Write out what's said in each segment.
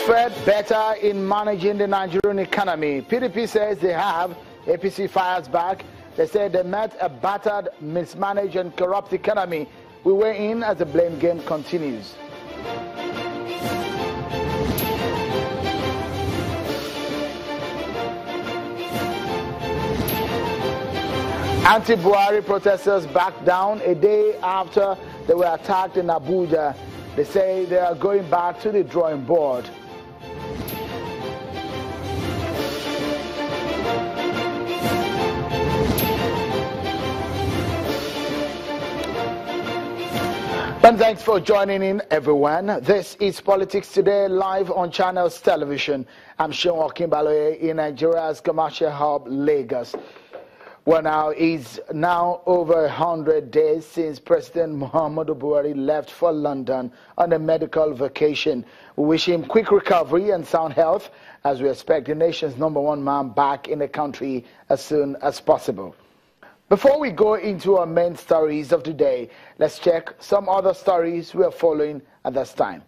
fared better in managing the Nigerian economy. PDP says they have. APC fires back. They say they met a battered, mismanaged and corrupt economy. We weigh in as the blame game continues. Anti-Buhari protesters backed down a day after they were attacked in Abuja. They say they are going back to the drawing board. And thanks for joining in, everyone. This is Politics Today, live on Channels Television. I'm Sean Okinbaloye in Nigeria's commercial hub, Lagos. Well, now it's now over 100 days since President Muhammadu Buhari left for London on a medical vacation. We wish him quick recovery and sound health as we expect the nation's #1 man back in the country as soon as possible. Before we go into our main stories of the day, let's check some other stories we are following at this time.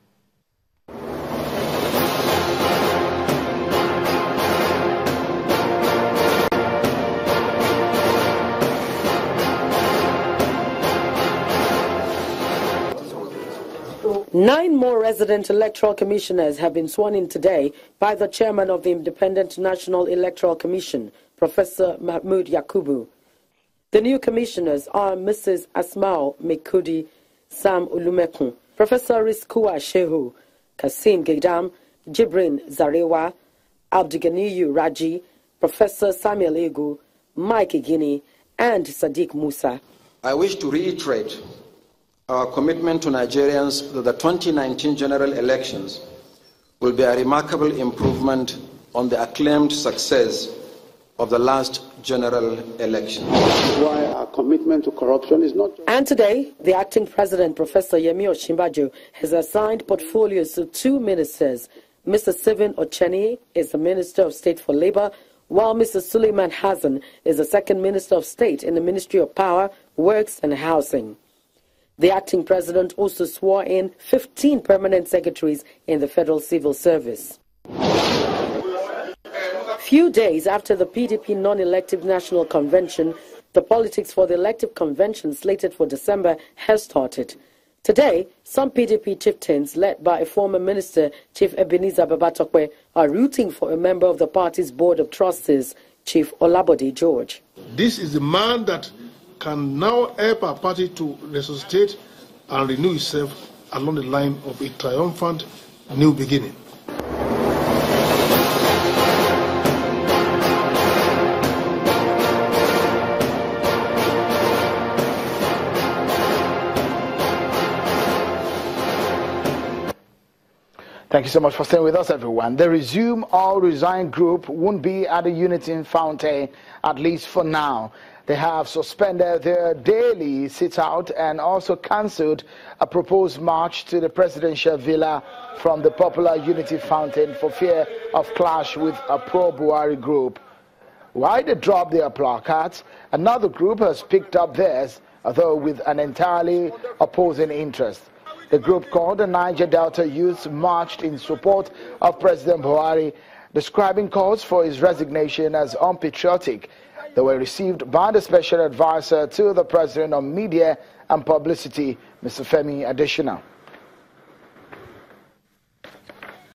Nine more resident electoral commissioners have been sworn in today by the chairman of the Independent National Electoral Commission, Professor Mahmoud Yakubu. The new commissioners are Mrs. Asmao Mekudi Sam Ulumekun, Professor Riskua Shehu, Kasim Gaidam, Jibrin Zarewa, Abdiganiyu Raji, Professor Samuel Egu, Mike Igini, and Sadiq Musa. I wish to reiterate our commitment to Nigerians that the 2019 general elections will be a remarkable improvement on the acclaimed success of the last general election. Why our commitment to corruption is not. And today, the acting president, Professor Yemi Osinbajo, has assigned portfolios to two ministers. Mr. Stephen Ocheni is the Minister of State for Labor, while Mr. Suleiman Hassan is the second Minister of State in the Ministry of Power, Works and Housing. The acting president also swore in 15 permanent secretaries in the Federal Civil Service. Few days after the PDP non-elective National Convention, the politics for the elective convention slated for December has started. Today, some PDP chieftains, led by a former minister, Chief Ebenezer Babatokwe, are rooting for a member of the party's board of trustees, Chief Olabode George. This is the man that can now help our party to resuscitate and renew itself along the line of a triumphant new beginning. Thank you so much for staying with us, everyone. The Resume or Resign group won't be at the Unity Fountain, at least for now. They have suspended their daily sit-out and also cancelled a proposed march to the presidential villa from the popular Unity Fountain for fear of clash with a pro-Buhari group. While they dropped their placards, another group has picked up theirs, although with an entirely opposing interest. The group called the Niger Delta Youths marched in support of President Buhari, describing calls for his resignation as unpatriotic. They were received by the special advisor to the president on media and publicity, Mr. Femi Adesina.